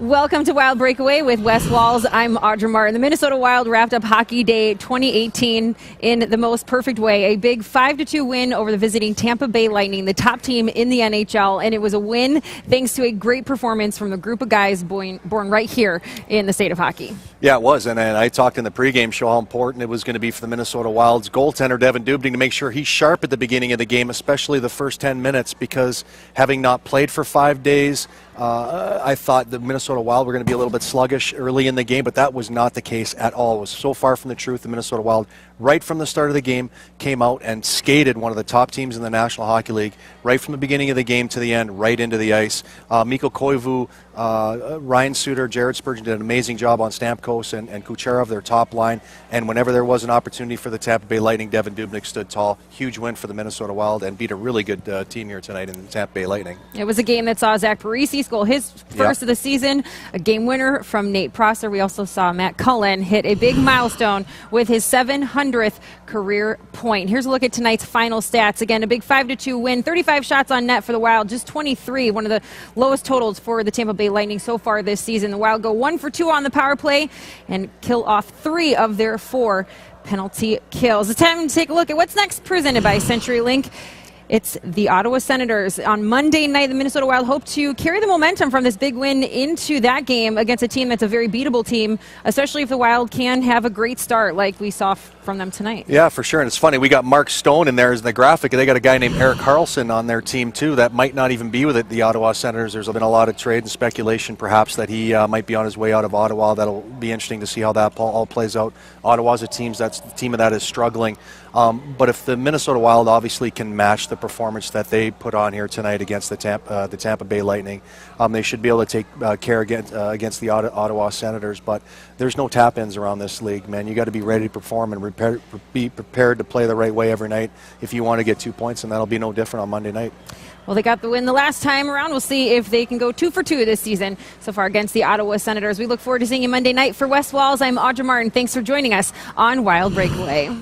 Welcome to Wild Breakaway with Wes Walls. I'm Audra Martin. The Minnesota Wild wrapped up Hockey Day 2018 in the most perfect way. A big 5-2 win over the visiting Tampa Bay Lightning, the top team in the NHL, and it was a win thanks to a great performance from the group of guys born right here in the state of hockey. Yeah, it was, and I talked in the pregame show how important it was going to be for the Minnesota Wild's goaltender, Devin Dubnyk, to make sure he's sharp at the beginning of the game, especially the first 10 minutes, because having not played for 5 days, I thought the Minnesota Wild were going to be a little bit sluggish early in the game, but that was not the case at all. It was so far from the truth. The Minnesota Wild, right from the start of the game, came out and skated one of the top teams in the National Hockey League, right from the beginning of the game to the end, right into the ice. Mikko Koivu, Ryan Suter, Jared Spurgeon did an amazing job on Stamkos and Kucherov, their top line, and whenever there was an opportunity for the Tampa Bay Lightning, Devin Dubnyk stood tall. Huge win for the Minnesota Wild and beat a really good team here tonight in the Tampa Bay Lightning. It was a game that saw Zach Parise goal his first of the season, a game winner from Nate Prosser. We also saw Matt Cullen hit a big milestone with his 700th career point. Here's a look at tonight's final stats. Again, a big 5-2 win, 35 shots on net for the Wild, just 23, one of the lowest totals for the Tampa Bay Lightning so far this season. The Wild go 1 for 2 on the power play and kill off 3 of their 4 penalty kills. It's time to take a look at what's next, presented by CenturyLink. It's the Ottawa Senators. On Monday night, the Minnesota Wild hope to carry the momentum from this big win into that game against a team that's a very beatable team, especially if the Wild can have a great start like we saw from them tonight. Yeah, for sure. And it's funny, we got Mark Stone in there as the graphic. They got a guy named Erik Karlsson on their team, too, that might not even be with the Ottawa Senators. There's been a lot of trade and speculation, perhaps, that he might be on his way out of Ottawa. That'll be interesting to see how that all plays out. Ottawa's a team that is struggling. But if the Minnesota Wild obviously can match the performance that they put on here tonight against the Tampa Bay Lightning, they should be able to take care against the Ottawa Senators. But there's no tap-ins around this league, man. You got to be ready to perform and be prepared to play the right way every night if you want to get 2 points, and that'll be no different on Monday night. Well, they got the win the last time around. We'll see if they can go 2 for 2 this season so far against the Ottawa Senators. We look forward to seeing you Monday night. For Wes Walls, I'm Audra Martin. Thanks for joining us on Wild Breakaway.